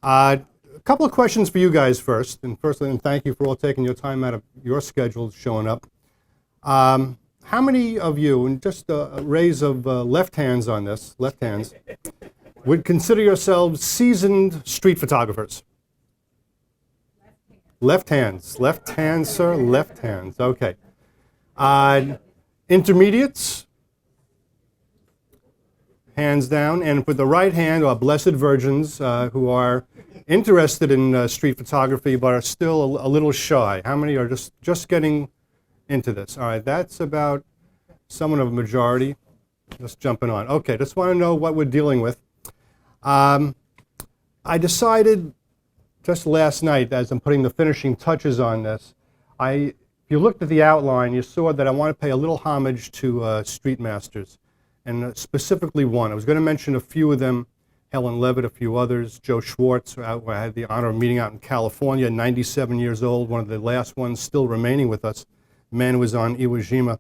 A couple of questions for you guys first. And firstly, thank you for all taking your time out of your schedules showing up. How many of you, and just a raise of left hands on this, left hands, would consider yourselves seasoned street photographers? Left hands. Left hands, sir. Left hands. Okay. Intermediates? Hands down. And with the right hand are blessed virgins who are interested in street photography but are still a little shy. How many are just getting into this? All right, that's about somewhat of a majority. Just jumping on. Okay, just want to know what we're dealing with. I decided just last night, as I'm putting the finishing touches on this, if you looked at the outline, you saw that I want to pay a little homage to street masters, and specifically one. I was going to mention a few of them, Helen Levitt, a few others, Joe Schwartz, who I had the honor of meeting out in California, 97 years old, one of the last ones still remaining with us. The man who was on Iwo Jima.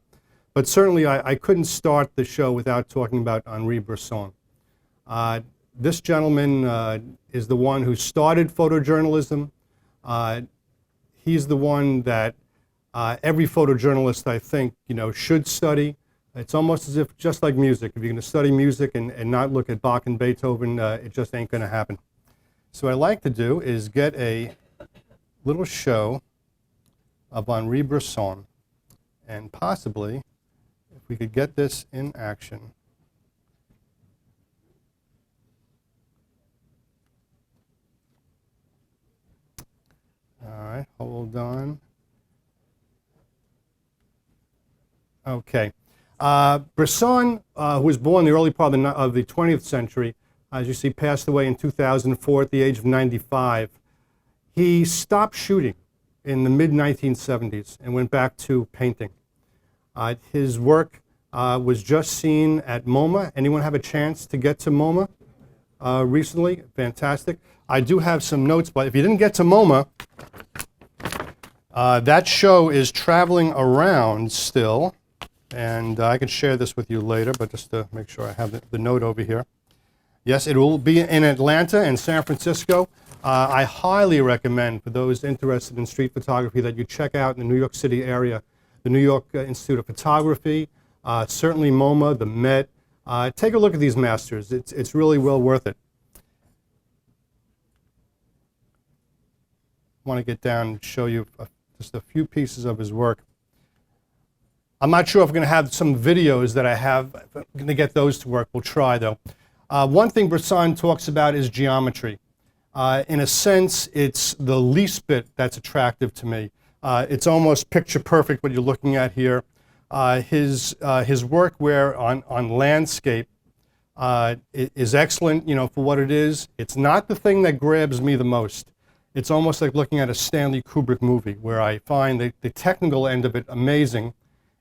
But certainly I couldn't start the show without talking about Henri Bresson. This gentleman is the one who started photojournalism. He's the one that every photojournalist, I think, should study. It's almost as if, just like music, if you're going to study music and not look at Bach and Beethoven, it just ain't going to happen. So what I like to do is get a little show of Henri Bresson, and possibly, if we could get this in action. All right, hold on. Okay. Bresson, who was born in the early part of the 20th century, as you see, passed away in 2004 at the age of 95. He stopped shooting in the mid-1970s and went back to painting. His work was just seen at MoMA. Anyone have a chance to get to MoMA recently? Fantastic. I do have some notes, but if you didn't get to MoMA, that show is traveling around still, and I can share this with you later, but just to make sure I have the note over here. Yes, it will be in Atlanta and San Francisco. I highly recommend for those interested in street photography that you check out in the New York City area, the New York Institute of Photography, certainly MoMA, the Met. Take a look at these masters. It's really well worth it. I want to get down and show you just a few pieces of his work. I'm not sure if we're going to have some videos that I have. I'm going to get those to work. We'll try, though. One thing Bresson talks about is geometry. In a sense, it's the least bit that's attractive to me. It's almost picture perfect what you're looking at here. His work on landscape is excellent, for what it is. It's not the thing that grabs me the most. It's almost like looking at a Stanley Kubrick movie, where I find the technical end of it amazing,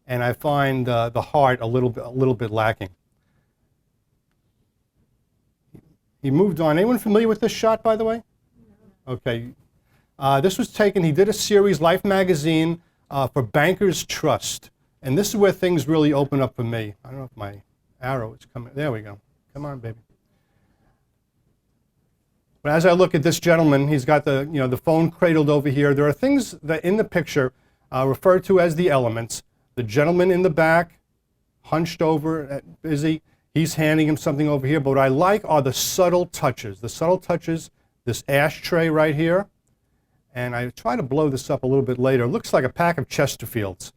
and I find the heart a little bit lacking. He moved on. Anyone familiar with this shot, by the way? No. Okay. This was taken, he did a series, Life magazine, for Bankers Trust. And this is where things really open up for me. I don't know if my arrow is coming. There we go. Come on, baby. But as I look at this gentleman, he's got the phone cradled over here. There are things that in the picture referred to as the elements. The gentleman in the back, hunched over, busy. He's handing him something over here. But what I like are the subtle touches. The subtle touches, this ashtray right here. And I try to blow this up a little bit later. It looks like a pack of Chesterfields.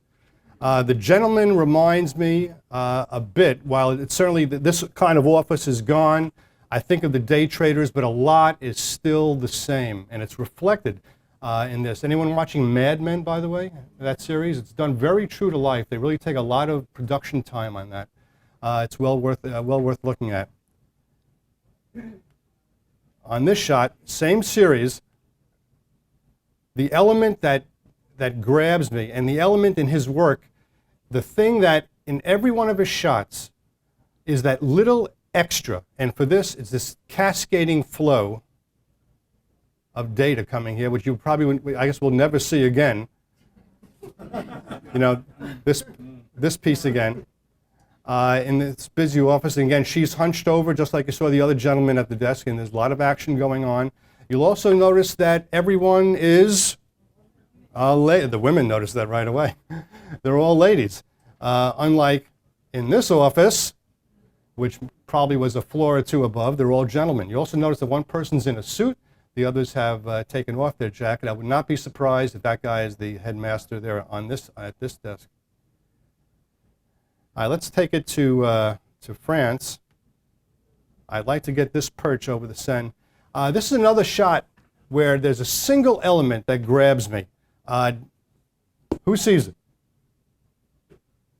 The gentleman reminds me a bit, while it's certainly this kind of office is gone, I think of the day traders, but a lot is still the same, and it's reflected in this. Anyone watching Mad Men, by the way, that series? It's done very true to life. They really take a lot of production time on that. It's well worth looking at. On this shot, same series, the element that grabs me, and the element in his work, the thing that in every one of his shots is that little extra. And for this, it's this cascading flow of data coming here, which you probably, I guess, will never see again. This piece again. In this busy office, and again, she's hunched over, just like you saw the other gentleman at the desk, and there's a lot of action going on. You'll also notice that everyone is the women notice that right away. They're all ladies. Unlike in this office, which probably was a floor or two above, they're all gentlemen. You also notice that one person's in a suit, the others have taken off their jacket. I would not be surprised if that guy is the headmaster there on at this desk. All right, let's take it to France. I'd like to get this perch over the Seine. This is another shot where there's a single element that grabs me. Who sees it?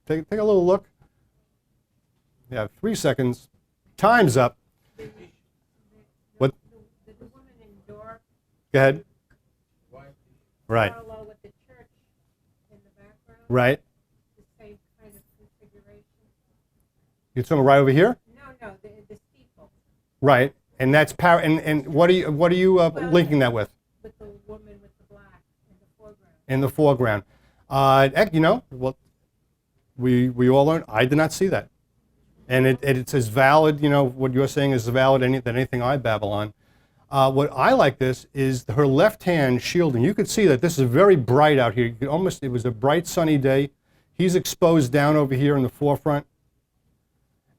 Take a little look. You have 3 seconds. Time's up. What? The woman in Dorp. Go ahead. Right. Parallel with the church in the background. Right. The same kind of configuration. You're talking right over here? No, the steeple. Right. And that's and what are you linking that with? With the woman with the black in the foreground. In the foreground. You know, well, we all learned. I did not see that. And it's as valid, you know, what you're saying is as valid than anything I babble on. What I like this is her left hand shielding. You could see that this is very bright out here. You could it was a bright sunny day. He's exposed down over here in the forefront.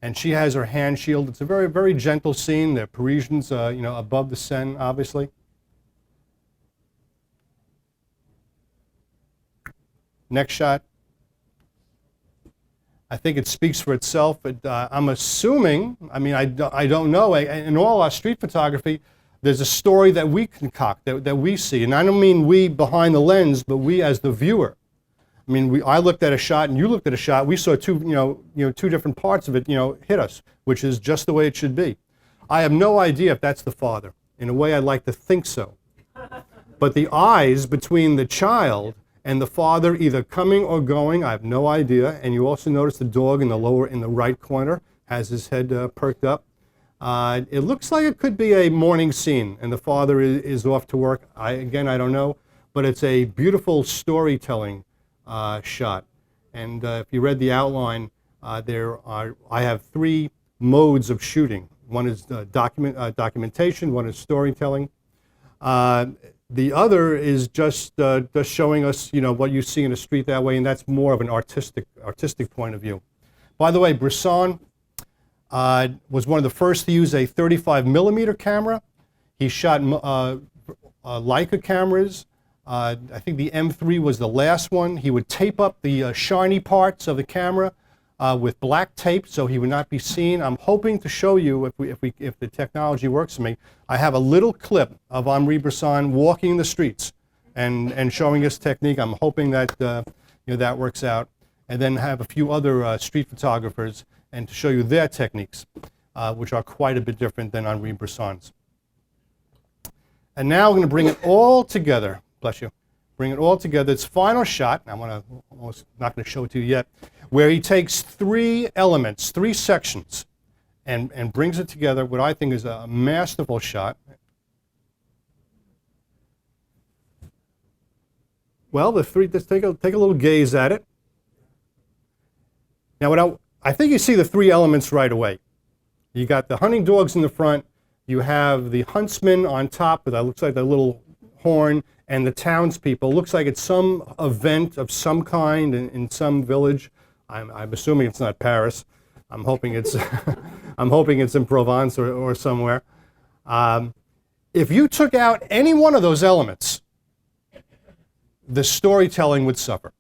And she has her hand shielded. It's a very, very gentle scene. The Parisians, you know, above the Seine, obviously. Next shot. I think it speaks for itself. I'm assuming, I mean, I don't know. In all our street photography, there's a story that we concoct, that we see. And I don't mean we behind the lens, but we as the viewer. I mean, I looked at a shot and you looked at a shot. We saw two different parts of it, you know, hit us, which is just the way it should be. I have no idea if that's the father. In a way, I'd like to think so. But the eyes between the child and the father either coming or going, I have no idea. And you also notice the dog in the right corner has his head perked up. It looks like it could be a morning scene, and the father is off to work. Again, I don't know, but it's a beautiful storytelling shot. And if you read the outline, I have 3 modes of shooting. One is documentation, one is storytelling. The other is just showing us, you know, what you see in a street that way, and that's more of an artistic point of view. By the way, Bresson was one of the first to use a 35 millimeter camera. He shot Leica cameras. I think the M3 was the last one. He would tape up the shiny parts of the camera with black tape so he would not be seen. I'm hoping to show you, if the technology works for me, I have a little clip of Henri Bresson walking the streets and showing his technique. I'm hoping that that works out. And then have a few other street photographers and to show you their techniques, which are quite a bit different than Henri Bresson's. And now we're going to bring it all together. Bless you. Bring it all together. It's final shot. I'm almost not going to show it to you yet, where he takes 3 elements, 3 sections, and brings it together. What I think is a masterful shot. Well, let's take a little gaze at it. Now, I think you see the 3 elements right away. You got the hunting dogs in the front. You have the huntsman on top with that looks like the little horn, and the townspeople. Looks like it's some event of some kind in some village. I'm assuming it's not Paris. I'm hoping it's I'm hoping it's in Provence or somewhere. If you took out any one of those elements, the storytelling would suffer.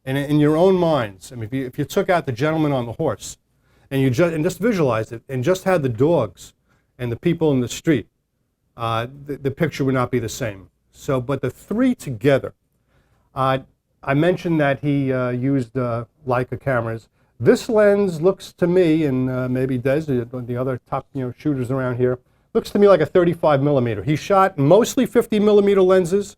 And in your own minds, I mean, if you took out the gentleman on the horse, and you just visualized it, and just had the dogs and the people in the street, the picture would not be the same. So, but the 3 together, I mentioned that he used Leica cameras. This lens looks to me, and maybe Des, the other top shooters around here, looks to me like a 35 millimeter. He shot mostly 50 millimeter lenses,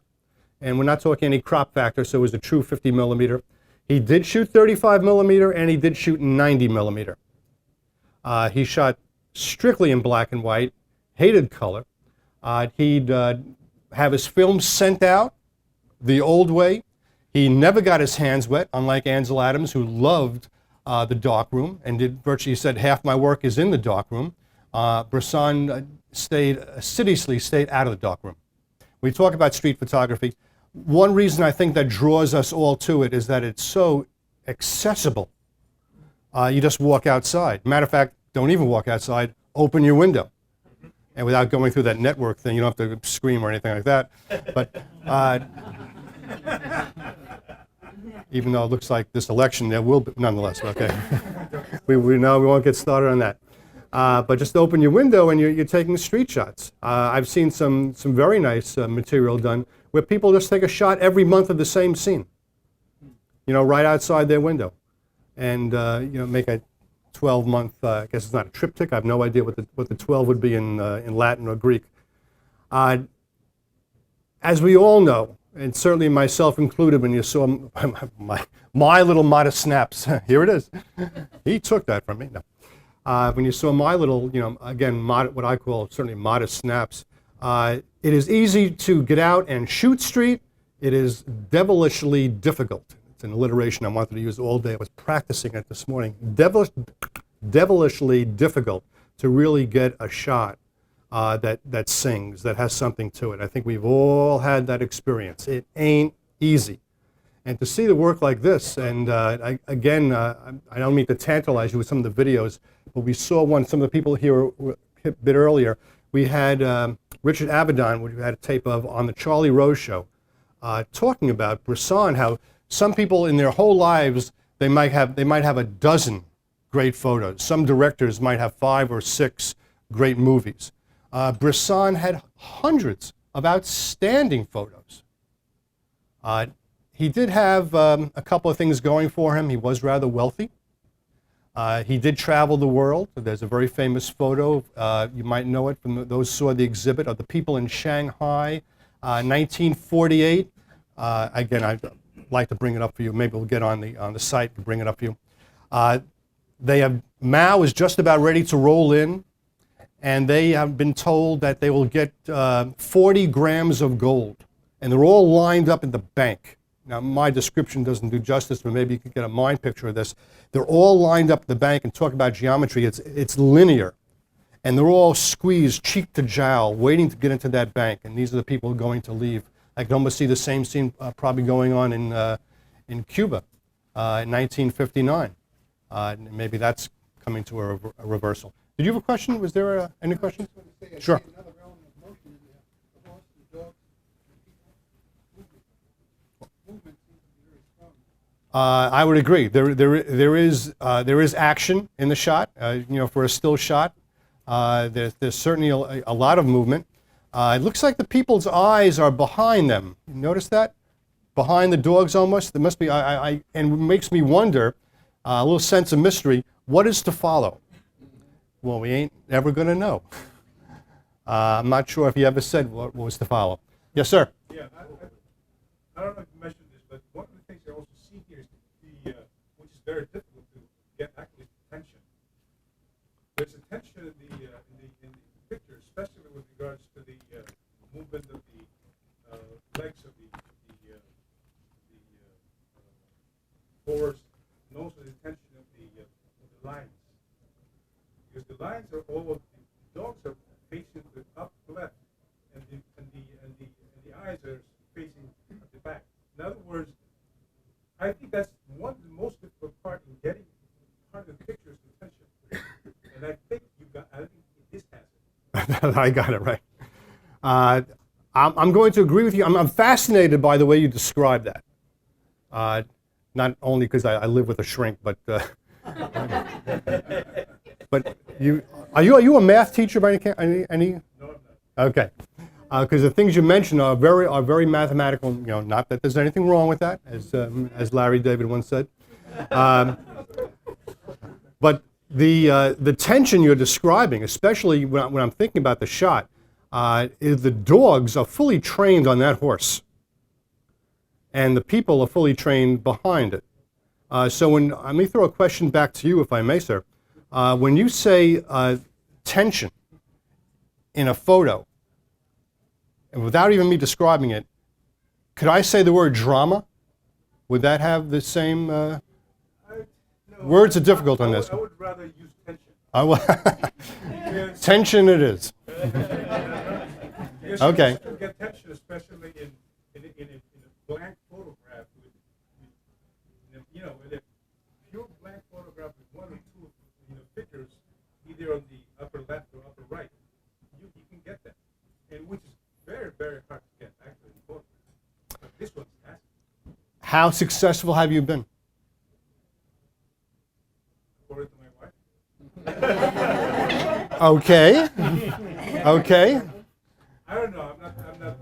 and we're not talking any crop factor, so it was a true 50 millimeter. He did shoot 35 millimeter, and he did shoot 90 millimeter. He shot strictly in black and white, hated color. He'd have his film sent out the old way. He never got his hands wet, unlike Ansel Adams, who loved the darkroom and virtually said half my work is in the darkroom. Bresson assiduously stayed out of the darkroom. We talk about street photography. One reason I think that draws us all to it is that it's so accessible. You just walk outside. Matter of fact, don't even walk outside. Open your window. And without going through that network thing, you don't have to scream or anything like that. But even though it looks like this election, there will be, nonetheless, okay. we know we won't get started on that. But just open your window and you're taking street shots. I've seen some very nice material done where people just take a shot every month of the same scene, right outside their window. And, make a 12-month, I guess it's not a triptych. I have no idea what the 12 would be in Latin or Greek. As we all know, and certainly myself included, when you saw my little modest snaps, here it is. He took that from me. No. When you saw my little, again, what I call certainly modest snaps, it is easy to get out and shoot street. It is devilishly difficult. It's an alliteration I wanted to use all day. I was practicing it this morning. Devilishly difficult to really get a shot that sings, that has something to it. I think we've all had that experience. It ain't easy. And to see the work like this, and I don't mean to tantalize you with some of the videos, but we saw some of the people here a bit earlier. We had Richard Avedon, which we had a tape of on the Charlie Rose Show, talking about Bresson, how some people in their whole lives, they might have a dozen great photos. Some directors might have 5 or 6 great movies. Bresson had hundreds of outstanding photos. He did have a couple of things going for him. He was rather wealthy. He did travel the world. There's a very famous photo, you might know it from those who saw the exhibit, of the people in Shanghai, 1948. Again, I'd like to bring it up for you. Maybe we'll get on the site and bring it up for you. Mao is just about ready to roll in, and they have been told that they will get 40 grams of gold, and they're all lined up in the bank. Now, my description doesn't do justice, but maybe you can get a mind picture of this. They're all lined up in the bank, and talk about geometry. It's linear, and they're all squeezed cheek to jowl, waiting to get into that bank, and these are the people going to leave. I can almost see the same scene probably going on in Cuba in 1959. Maybe that's coming to a reversal. Did you have a question? Was there any questions? Sure. I would agree. There is action in the shot. For a still shot, there's certainly a lot of movement. It looks like the people's eyes are behind them. You notice that? Behind the dogs almost. There must be, and it makes me wonder, a little sense of mystery, what is to follow? Well, we ain't ever going to know. I'm not sure if he ever said what was to follow. Yes, sir? Yeah, I don't know if you mentioned this, but one of the things I also see here is which is very difficult to get actually tension. There's a tension in the picture, especially with regards to the movement of the legs of the horse, and also the tension of the lines. Because the lines are all, the dogs are facing the up left, and the eyes are facing at the back. In other words, I think that's one of the most difficult part in getting part of the picture is the tension. And I think I think this has it. I got it right. I'm going to agree with you. I'm fascinated by the way you describe that. Not only because I live with a shrink, but are you a math teacher by any? No, I'm not. Okay, because the things you mentioned are very mathematical. Not that there's anything wrong with that, as Larry David once said. But the tension you're describing, especially when I'm thinking about the shot, is the dogs are fully trained on that horse, and the people are fully trained behind it. So let me throw a question back to you, if I may, sir. When you say tension in a photo, and without even me describing it, could I say the word drama? Would that have the same? No, Words are difficult on this. I would rather use tension. Tension it is. You're Okay. supposed to get attention, especially in a blank photograph with a pure blank photograph with one or two figures, either on the upper left or upper right. You can get that, and which is very, very hard to get actually in photographs. But this one's fantastic. How successful have you been? According to my wife. Okay. Okay. I don't know. I'm not.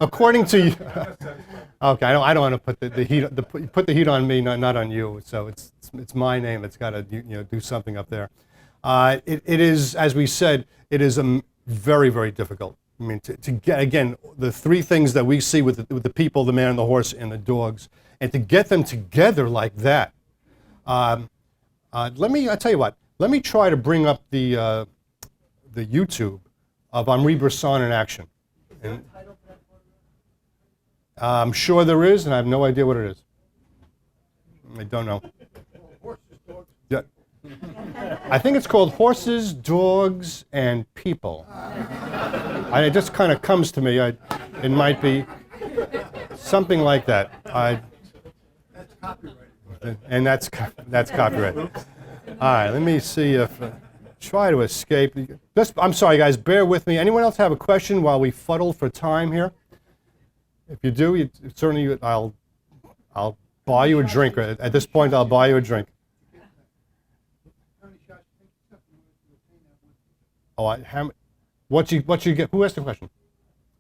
According to you. I'm not satisfied. Okay, I don't want to put the heat put the heat on me, not on you. So it's my name. It's got to do something up there. It is, as we said, it is very, very difficult. I mean, to get, again, the three things that we see with the people, the man, the horse, and the dogs, and to get them together like that. I tell you what. Let me try to bring up the YouTube of Henri Bresson in action. And I'm sure there is, and I have no idea what it is. I don't know. Yeah. I think it's called Horses, Dogs, and People. It just kind of comes to me. It might be something like that. That's copyrighted. And that's copyrighted. All right, let me see if try to escape. I'm sorry, guys. Bear with me. Anyone else have a question while we fuddle for time here? If you do, certainly I'll buy you a drink. At this point, I'll buy you a drink. Oh, what you get? Who asked the question?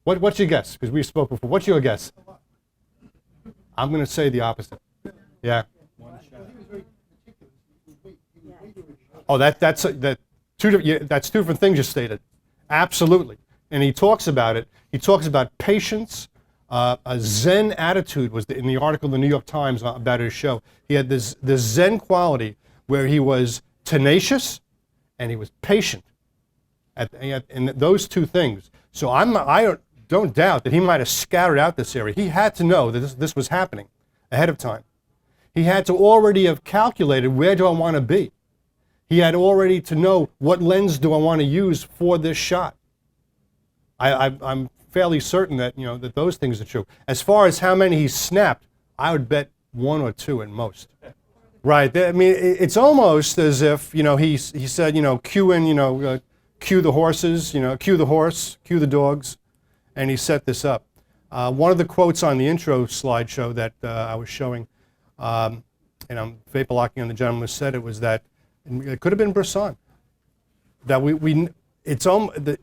What's your guess? Because we spoke before. What's your guess? I'm going to say the opposite. Yeah. Oh, that's two different things you stated. Absolutely. And he talks about it. He talks about patience. A Zen attitude was in the article in the New York Times about his show. He had this Zen quality where he was tenacious and he was patient. And those two things. So I don't doubt that he might have scattered out this area. He had to know that this was happening ahead of time. He had to already have calculated, where do I want to be? He had already to know, what lens do I want to use for this shot? I'm fairly certain that that those things are true. As far as how many he snapped, I would bet one or two at most. Right. I mean, it's almost as if he said cue the horses, cue the horse, cue the dogs, and he set this up. One of the quotes on the intro slideshow that I was showing, and I'm vapor locking on the gentleman who said it, was that it could have been Bresson. That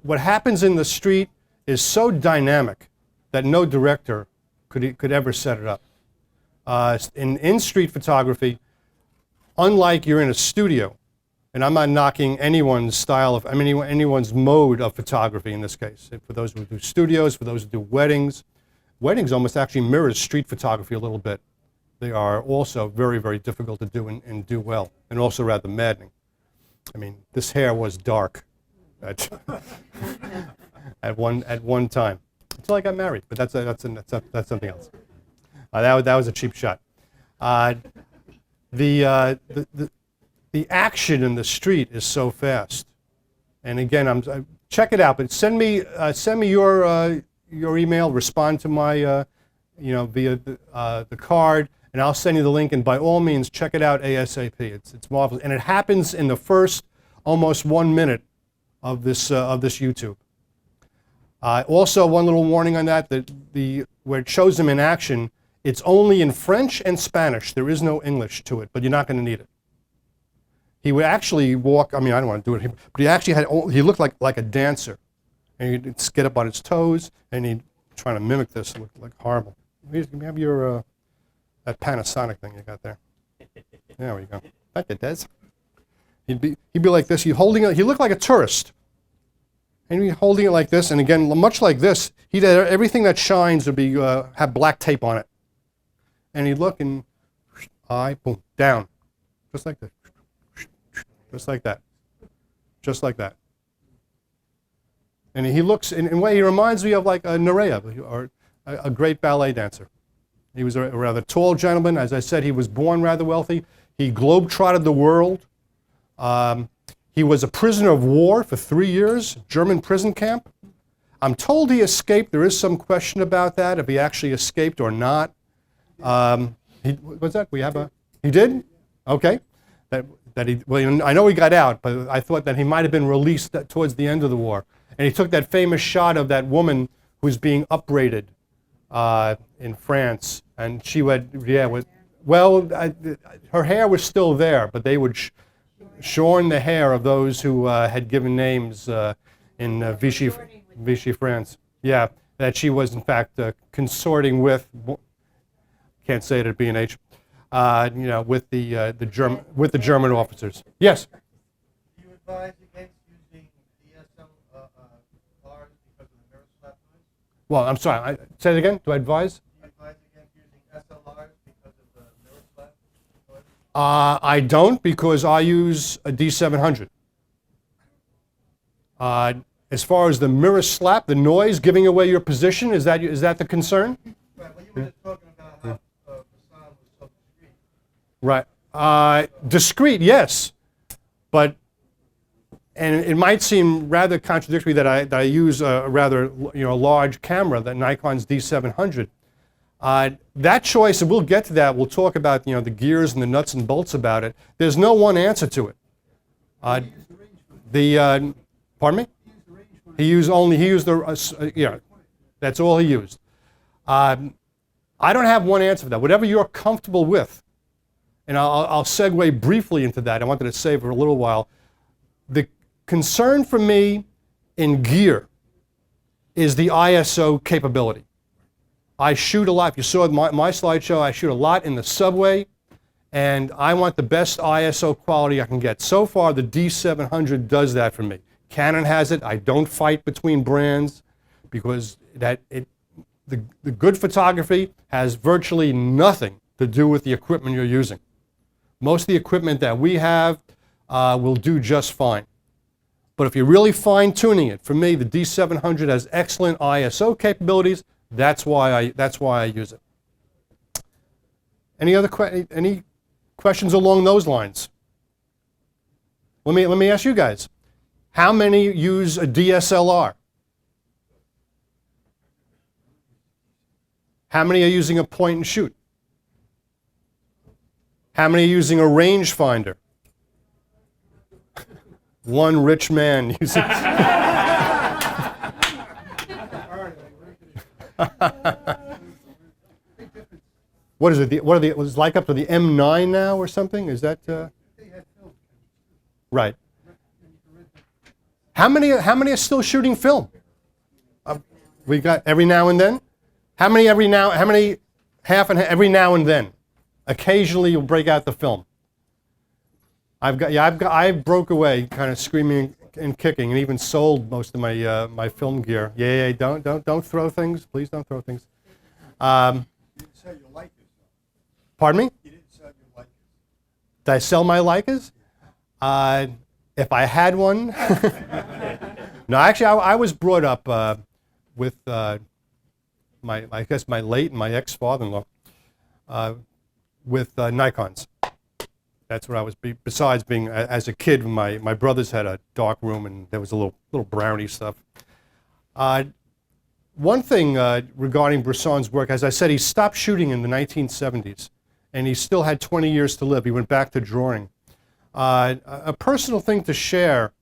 what happens in the street is so dynamic that no director could ever set it up. In street photography, unlike you're in a studio, and I'm not knocking anyone's anyone's mode of photography in this case. For those who do studios, for those who do weddings almost actually mirrors street photography a little bit. They are also very, very difficult to do and do well, and also rather maddening. I mean, this hair was dark at one time until I got married, but that's something else. That was a cheap shot. The action in the street is so fast, and again, check it out. But send me your email. Respond to my via the card. And I'll send you the link, and by all means, check it out ASAP. It's marvelous, and it happens in the first almost 1 minute of this YouTube. Also, one little warning on that: where it shows him in action, it's only in French and Spanish. There is no English to it, but you're not going to need it. He would actually walk. I mean, I don't want to do it here, but he actually he looked like a dancer, and he'd get up on his toes, and he'd trying to mimic this. It looked like horrible. You have your that Panasonic thing you got there. There we go. That it does. He'd be like this. He looked like a tourist. And he'd be holding it like this. And again, much like this, everything that shines would be have black tape on it. And he'd look and boom, down, just like that, just like that, just like that. And he looks in a way. He reminds me of like a Nureyev, or a great ballet dancer. He was a rather tall gentleman. As I said, he was born rather wealthy. He globe-trotted the world. He was a prisoner of war for 3 years, German prison camp. I'm told he escaped. There is some question about that, if he actually escaped or not. What's that? He did? Okay. Well, I know he got out, but I thought that he might have been released towards the end of the war. And he took that famous shot of that woman who's being upbraided in France, and she had, her hair was still there, but they would shorn the hair of those who had given names in Vichy France. Yeah, that she was in fact consorting with, can't say it at B&H, with the German officers. Yes. Do you advise against using DSLRs because of the mirror slap noise? Well, I'm sorry. Say it again. Do I advise? Do you advise against using SLRs because of the mirror slap noise? I don't, because I use a D700. As far as the mirror slap, the noise giving away your position, is that the concern? Right, well, you were just talking about how Hassan was so discreet. Right. Discreet, yes, but and it might seem rather contradictory that I use a rather large camera, the Nikon's D700. That choice, and we'll get to that. We'll talk about the gears and the nuts and bolts about it. There's no one answer to it. Pardon me? He used the that's all he used. I don't have one answer for that. Whatever you're comfortable with, and I'll segue briefly into that. I wanted to say for a little while. The concern for me in gear is the ISO capability. I shoot a lot. If you saw my slideshow, I shoot a lot in the subway, and I want the best ISO quality I can get. So far, the D700 does that for me. Canon has it. I don't fight between brands because the good photography has virtually nothing to do with the equipment you're using. Most of the equipment that we have will do just fine. But if you're really fine-tuning it, for me, the D700 has excellent ISO capabilities. That's why I use it. Any questions along those lines? Let me ask you guys. How many use a DSLR? How many are using a point and shoot? How many are using a rangefinder? One rich man using. What is it? What is like up to the M9 now or something? Is that? Right. How many are still shooting film? We got every now and then. How many every now and then? Occasionally you'll break out the film. I broke away, kind of screaming and kicking, and even sold most of my my film gear. Yeah, don't throw things. Please don't throw things. You didn't sell your Leicas. Pardon me? You didn't sell your Leicas. Did I sell my Leicas? If I had one. No, actually, I was brought up with my late and my ex-father-in-law with Nikons. That's what I was. Besides being as a kid, my brothers had a dark room and there was a little brownie stuff. One thing regarding Bresson's work, as I said, he stopped shooting in the 1970s, and he still had 20 years to live. He went back to drawing. A personal thing to share.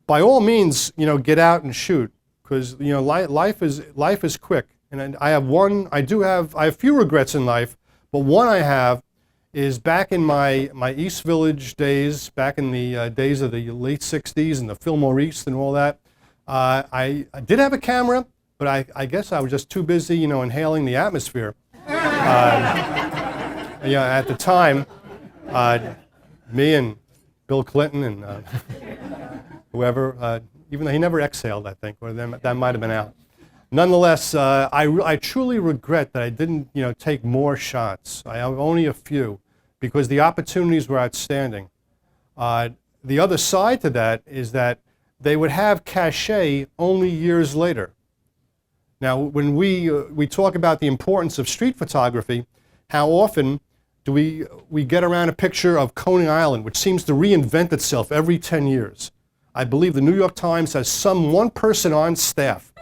By all means, get out and shoot, because life is quick. And I have few regrets in life, but one I have is back in my East Village days, back in the days of the late 60s and the Fillmore East and all that. I did have a camera, but I guess I was just too busy, inhaling the atmosphere. At the time, me and Bill Clinton and whoever, even though he never exhaled, I think, or that might have been out. Nonetheless, I truly regret that I didn't, take more shots. I have only a few, because the opportunities were outstanding. The other side to that is that they would have cachet only years later. Now, when we talk about the importance of street photography, how often do we get around a picture of Coney Island, which seems to reinvent itself every 10 years. I believe the New York Times has some one person on staff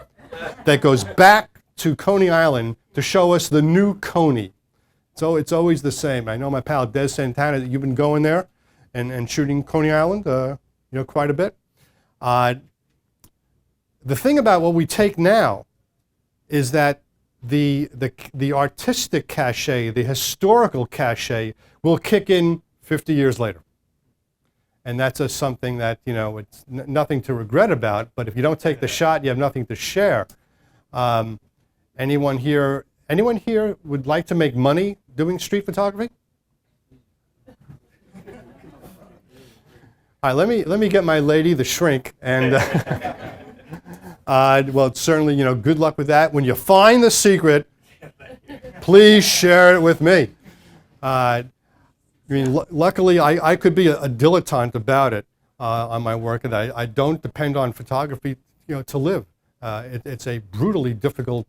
that goes back to Coney Island to show us the new Coney. So it's always the same. I know my pal Des Santana, you've been going there and shooting Coney Island, quite a bit. The thing about what we take now is that the artistic cachet, the historical cachet, will kick in 50 years later. And that's something that, it's nothing to regret about, but if you don't take the shot, you have nothing to share. Anyone here would like to make money doing street photography? All right, let me get my lady, the shrink, and well, certainly, good luck with that. When you find the secret, please share it with me. Luckily, I could be a dilettante about it on my work, and I don't depend on photography, to live. It's a brutally difficult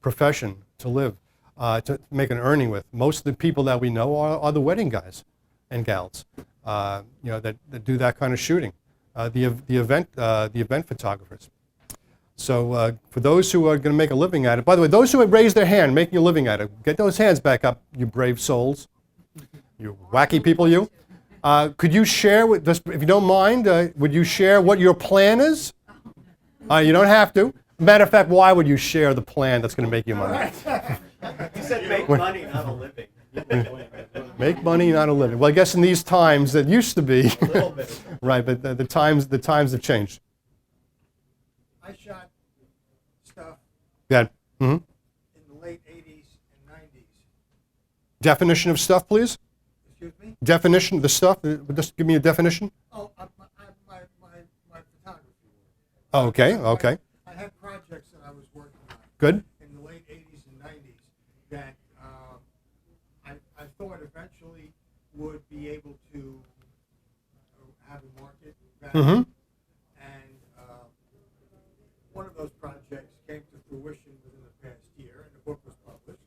profession to live, to make an earning with. Most of the people that we know are the wedding guys and gals, that do that kind of shooting, the event photographers. So for those who are going to make a living at it, by the way, those who have raised their hand making a living at it, get those hands back up, you brave souls, you wacky people, you. Could you share with us, if you don't mind, would you share what your plan is? You don't have to. Matter of fact, why would you share the plan that's going to make you money? He said make money, not a living. Make money, not a living. Well, I guess in these times, that used to be. A little bit. Right, but the times have changed. I shot stuff Yeah. Mm-hmm. in the late 80s and 90s. Definition of stuff, please. Excuse me? Definition of the stuff. Just give me a definition. Oh, my photography work. Oh, okay. I had projects that I was working on. Good. In the late 80s and 90s that I thought eventually would be able to have a market value. Mm-hmm. And one of those projects came to fruition within the past year, and the book was published.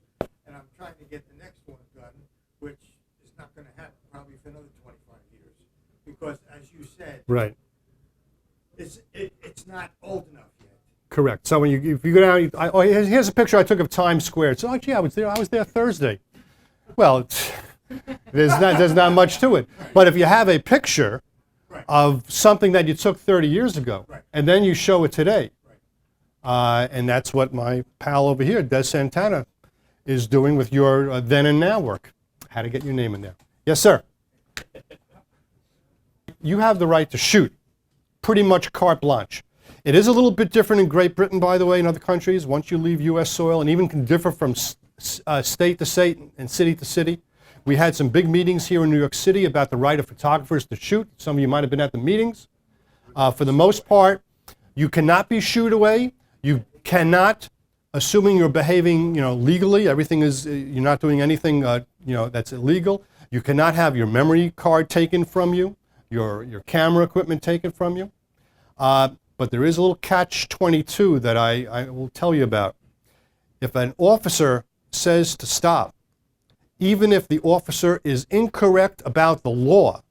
And I'm trying to get the next one done, which is not going to happen probably for another 25 years. Because, as you said, Right. it's not old enough yet. Correct. So if you go down, here's a picture I took of Times Square. So, gee, I was there Thursday. Well, there's not much to it. But if you have a picture Right. of something that you took 30 years ago, Right. and then you show it today, Right. and that's what my pal over here, Des Santana, is doing with your then and now work. How to get your name in there. Yes, sir. You have the right to shoot, pretty much carte blanche. It is a little bit different in Great Britain, by the way, in other countries, once you leave U.S. soil, and even can differ from state to state and city to city. We had some big meetings here in New York City about the right of photographers to shoot. Some of you might have been at the meetings. For the most part, you cannot be shooed away. You cannot, assuming you're behaving, legally. Everything is, you're not doing anything, that's illegal. You cannot have your memory card taken from you, your camera equipment taken from you. But there is a little catch-22 that I will tell you about. If an officer says to stop, even if the officer is incorrect about the law,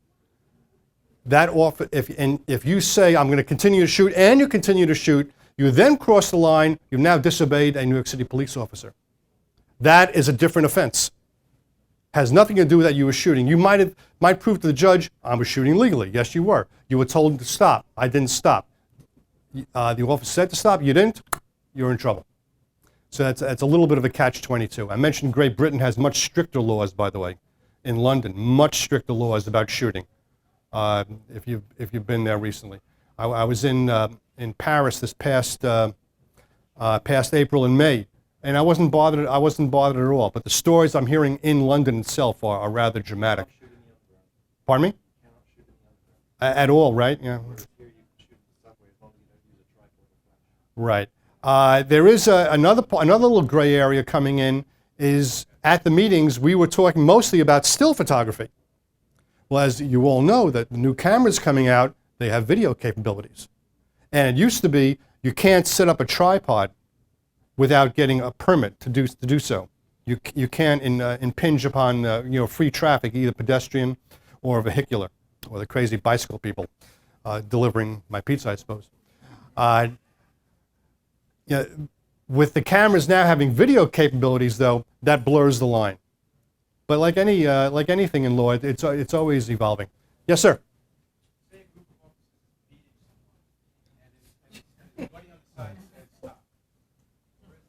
if you say, I'm going to continue to shoot, and you continue to shoot, you then cross the line, you've now disobeyed a New York City police officer. That is a different offense. Has nothing to do with that you were shooting. You might prove to the judge, I was shooting legally. Yes, you were. You were told to stop. I didn't stop. The officer said to stop, you didn't, you're in trouble. So that's a little bit of a catch-22. I mentioned Great Britain has much stricter laws, by the way. In London, much stricter laws about shooting. If you've been there recently, I was in Paris this past April and May, and I wasn't bothered at all. But the stories I'm hearing in London itself are rather dramatic. Pardon me? At all, right? Yeah. Right. There is another little gray area coming in. Is at the meetings we were talking mostly about still photography. Well, as you all know, that the new cameras coming out, they have video capabilities. And it used to be you can't set up a tripod without getting a permit to do so. You can't impinge upon free traffic, either pedestrian or vehicular, or the crazy bicycle people delivering my pizza, I suppose. Yeah, with the cameras now having video capabilities, though, that blurs the line. But like anything in law, it's always evolving. Yes, sir. Say a group of officers beating someone, and everybody on the side says stop. Where's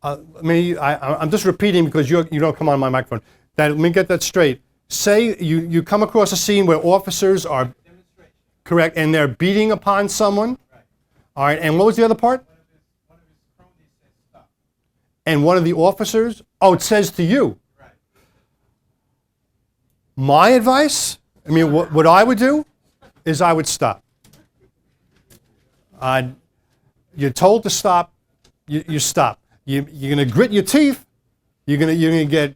the legality? I'm just repeating because you don't come on my microphone. Let me get that straight. Say you come across a scene where officers are Demonstration. correct and they're beating upon someone. Right. All right, and what was the other part? One of his cronies says stop. And one of the officers, it says to you. Right. My advice, what I would do is I would stop. You're told to stop, you stop. You're going to grit your teeth. You're going to get,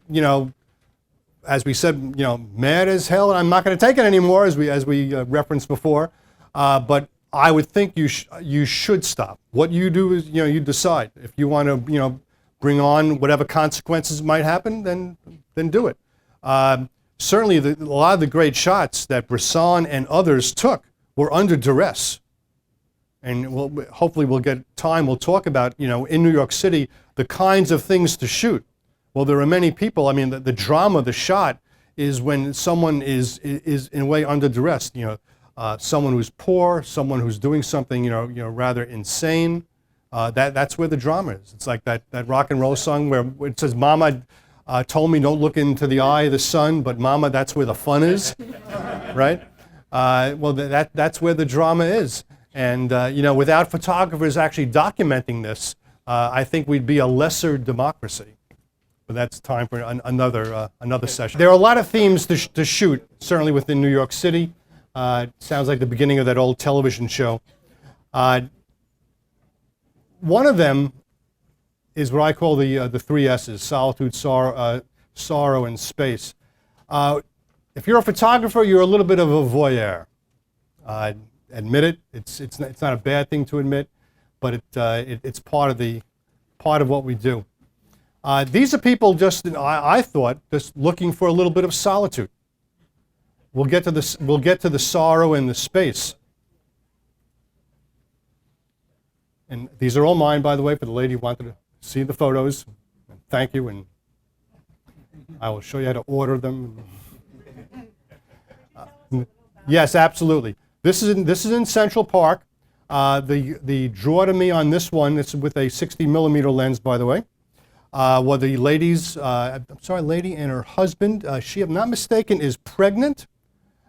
as we said, mad as hell, and I'm not going to take it anymore, as we referenced before. But I would think you should stop. What you do is, you decide. If you want to, bring on whatever consequences might happen, then do it. Certainly, a lot of the great shots that Bresson and others took were under duress. And hopefully we'll get time. We'll talk about, in New York City, the kinds of things to shoot. Well, there are many people. The drama of the shot is when someone is in a way under duress. Someone who's poor, someone who's doing something, rather insane. That's where the drama is. It's like that rock and roll song where it says, "Mama told me don't look into the eye of the sun, but Mama, that's where the fun is," right? Well, that's where the drama is. And without photographers actually documenting this, I think we'd be a lesser democracy. But that's time for another session. There are a lot of themes to shoot, certainly within New York City. Sounds like the beginning of that old television show. One of them is what I call the three S's: solitude, sorrow, and space. If you're a photographer, you're a little bit of a voyeur. Admit it. It's not a bad thing to admit, but it's part of what we do. These are people I thought just looking for a little bit of solitude. We'll get to the sorrow and the space. And these are all mine, by the way, for the lady who wanted to see the photos. Thank you, and I will show you how to order them. Yes, absolutely. This is in Central Park. The draw to me on this one, it's with a 60mm lens, by the way. Well, the lady and her husband, she, if I'm not mistaken, is pregnant.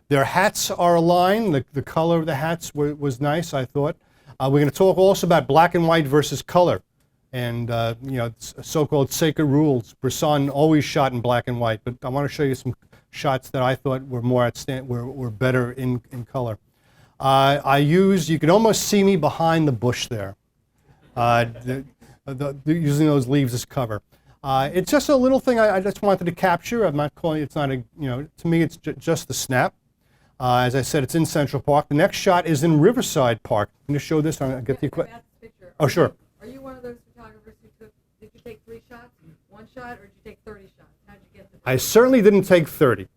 Their hats are aligned. The color of the hats was nice, I thought. We're going to talk also about black and white versus color, and so-called sacred rules. Bresson always shot in black and white, but I want to show you some shots that I thought were more outstanding, were better in color. You can almost see me behind the bush there, using those leaves as cover. It's just a little thing I just wanted to capture. I'm not calling it, it's not to me it's just the snap. As I said, it's in Central Park. The next shot is in Riverside Park. I'm going to show this. I'm going to get the equipment. Oh, sure. Are you one of those photographers did you take 3 shots, 1 shot, or did you take 30 shots? How'd you get the I certainly didn't take 30.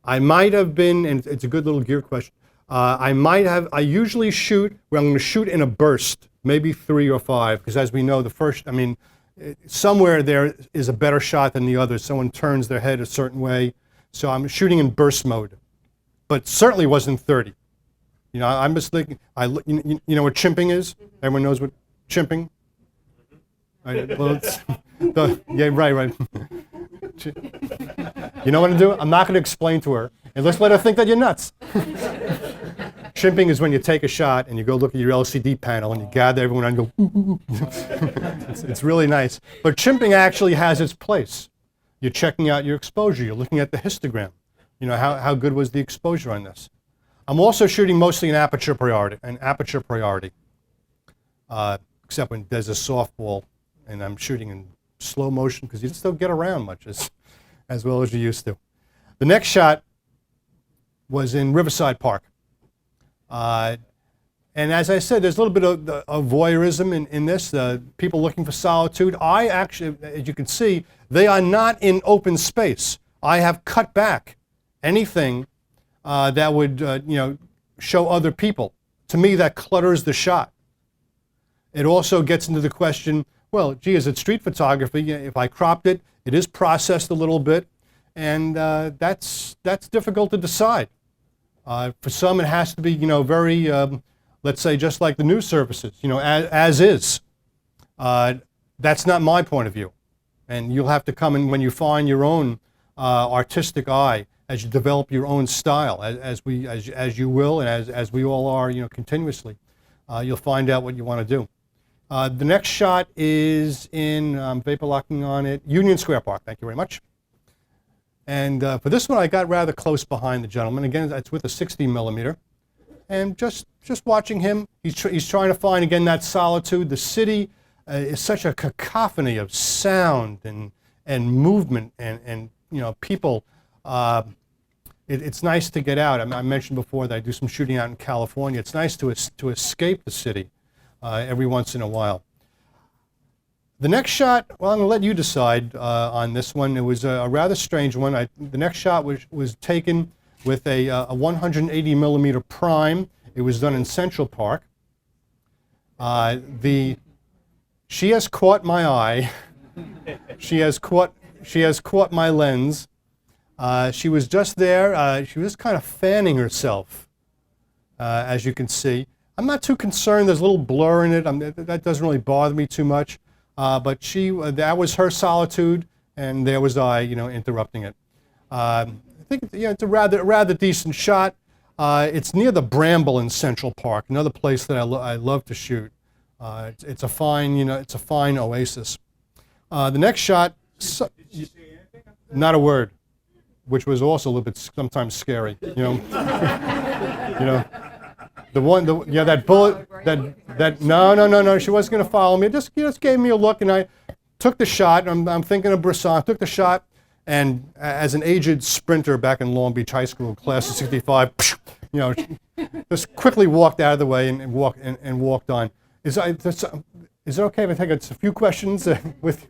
I might have been, and it's a good little gear question, I usually shoot, where I'm going to shoot in a burst, maybe 3 or 5, because as we know, somewhere there is a better shot than the other. Someone turns their head a certain way, so I'm shooting in burst mode. But certainly wasn't 30. I'm just thinking, you know what chimping is? Everyone knows what chimping? Yeah, right. You know what I'm doing? I'm not going to explain to her, and let's let her think that you're nuts. Chimping is when you take a shot and you go look at your LCD panel and you gather everyone and go, ooh. It's really nice. But chimping actually has its place. You're checking out your exposure. You're looking at the histogram. How good was the exposure on this? I'm also shooting mostly in aperture priority, except when there's a softball and I'm shooting in slow motion because you just don't get around much as well as you used to. The next shot was in Riverside Park. And as I said, there's a little bit of voyeurism in this, people looking for solitude. I actually, as you can see, they are not in open space. I have cut back anything that would, show other people. To me, that clutters the shot. It also gets into the question, well, gee, is it street photography? If I cropped it, it is processed a little bit, and that's difficult to decide. For some, it has to be, very, let's say, just like the news services, as is. That's not my point of view, and you'll have to come in when you find your own artistic eye as you develop your own style, as you will, and as we all are, continuously. You'll find out what you want to do. The next shot is in, vapor locking on it, Union Square Park. Thank you very much. And for this one, I got rather close behind the gentleman. Again, it's with a 60 millimeter. And just watching him, he's trying to find, again, that solitude. The city is such a cacophony of sound and movement and people. It's nice to get out. I mentioned before that I do some shooting out in California. It's nice to escape the city every once in a while. The next shot, well, I'm going to let you decide on this one. It was a rather strange one. The next shot was taken with a 180 millimeter prime. It was done in Central Park. She has caught my eye. She has caught my lens. She was just there. She was kind of fanning herself, as you can see. I'm not too concerned. There's a little blur in it. That doesn't really bother me too much. But that was her solitude, and there was I, interrupting it. I think it's a rather decent shot. It's near the Bramble in Central Park, another place that I love to shoot. It's a fine, it's a fine oasis. The next shot, Did she say anything? not a word, which was also a little bit sometimes scary. That bullet, no, she wasn't going to follow me. Just gave me a look, and I took the shot. I'm thinking of Brisson. Took the shot, and as an aged sprinter back in Long Beach High School, class of '65, just quickly walked out of the way and walked on. Is it okay if I take a few questions with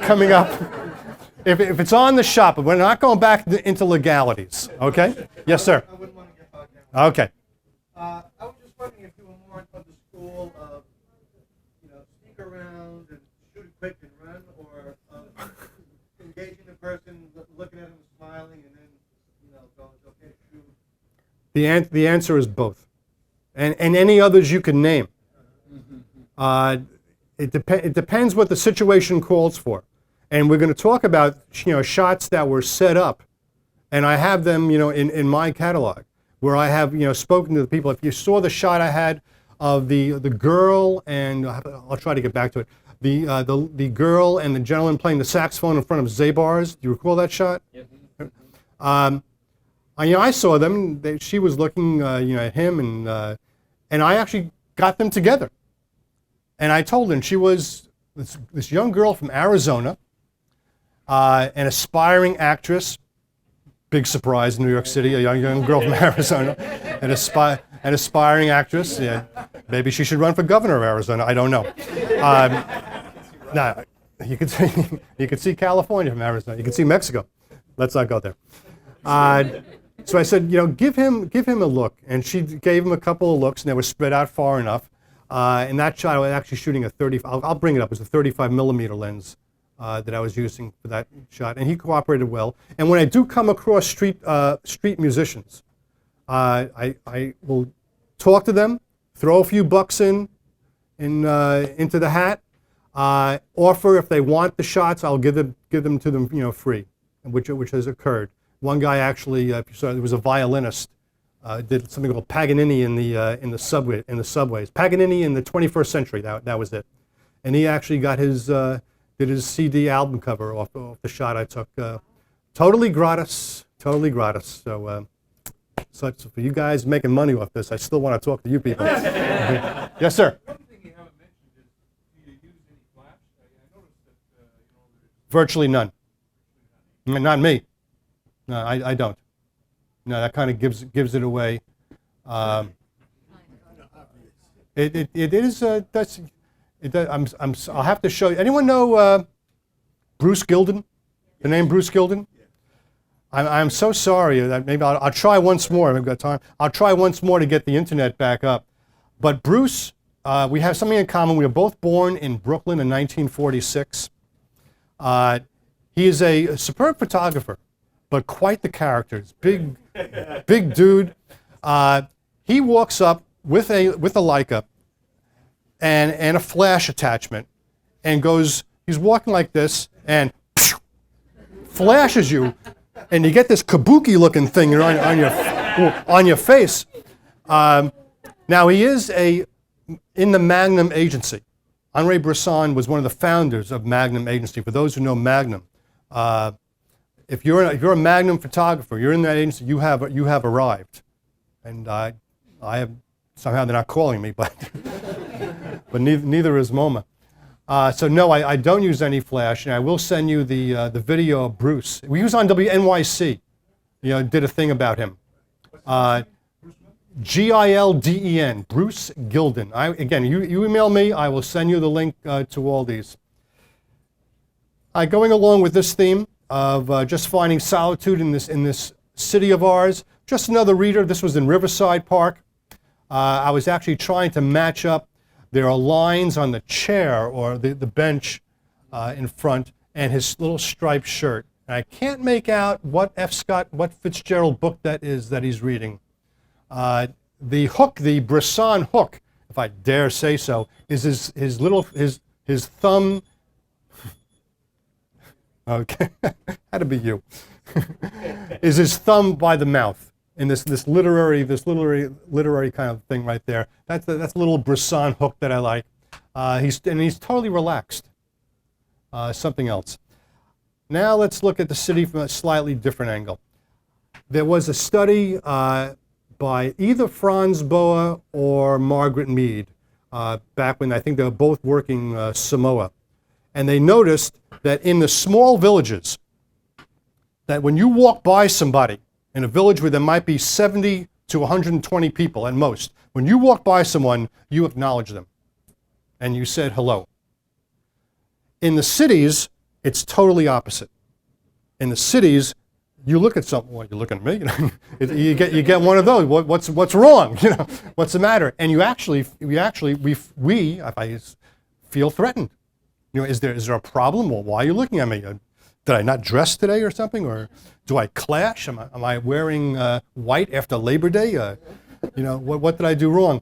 coming up? If it's on the shot, but we're not going back into legalities, okay? Yes, sir. I wouldn't want to get bogged down. Okay. I was just wondering if you were more of the school of, sneak around and shoot it quick and run, or engaging the person, looking at him, smiling, and then, going, okay, shoot. The answer is both, and any others you can name. It depends what the situation calls for, and we're going to talk about shots that were set up, and I have them in my catalog, where I have spoken to the people. If you saw the shot I had of the girl, and I'll try to get back to it, the girl and the gentleman playing the saxophone in front of Zabar's. Do you recall that shot? Yes. I saw them. She was looking at him, and I actually got them together. And I told him she was this young girl from Arizona, an aspiring actress. Big surprise in New York City, a young girl from Arizona, an aspiring actress. Yeah, maybe she should run for governor of Arizona. I don't know. No, you could see California from Arizona. You can see Mexico. Let's not go there. So I said, give him a look, and she gave him a couple of looks, and they were spread out far enough. In that shot, I was actually shooting a 30. I'll bring it up. It was a 35 millimeter lens that I was using for that shot, and he cooperated well. And when I do come across street musicians, I will talk to them, throw a few bucks into the hat, offer if they want the shots, I'll give them to them free, which has occurred. One guy actually, if you saw, there was a violinist. Did something called Paganini in the subways. Paganini in the 21st century. That was it, and he actually got did his CD album cover off the shot I took, totally gratis. So for you guys making money off this, I still want to talk to you people. Yes, sir. One thing you haven't mentioned is, do you use any flash? I noticed that, Virtually none. Not me. No, I don't. No, that kind of gives it away. It is, I'll have to show you. Anyone know Bruce Gilden? The name Bruce Gilden? I'm so sorry. Maybe I'll try once more. I've got time. I'll try once more to get the internet back up. But Bruce, we have something in common. We were both born in Brooklyn in 1946. He is a superb photographer, but quite the character. He's big dude. He walks up with a Leica and a flash attachment, and he's walking like this, and flashes you, and you get this kabuki-looking thing on your face. Now he is in the Magnum agency. Henri Bresson was one of the founders of Magnum Agency. For those who know Magnum, if you're a Magnum photographer, you're in that agency, you have arrived. And I have, somehow they're not calling me, but but neither is MoMA. So no, I don't use any flash, and I will send you the video of Bruce. We was on NYC, did a thing about him. Gilden, Bruce Gilden. Again, you email me, I will send you the link to all these. Going along with this theme of just finding solitude in this city of ours, just another reader. This was in Riverside Park. I was actually trying to match up. There are lines on the chair or the bench in front, and his little striped shirt. And I can't make out what what Fitzgerald book that is that he's reading. The hook, the Bresson hook, if I dare say so, is his thumb. Okay, had to be you. Is his thumb by the mouth in this literary kind of thing right there. That's a little Bresson hook that I like. He's totally relaxed. Something else. Now let's look at the city from a slightly different angle. There was a study by either Franz Boas or Margaret Mead back when I think they were both working Samoa. And they noticed that in the small villages, that when you walk by somebody in a village where there might be 70 to 120 people at most, when you walk by someone, you acknowledge them and you said hello. In the cities, it's totally opposite. In the cities, you look at someone, well, you're looking at me, you get one of those. What's wrong? What's the matter? And we feel threatened. Is there a problem? Well, why are you looking at me? Did I not dress today or something? Or do I clash? Am I wearing white after Labor Day? What did I do wrong?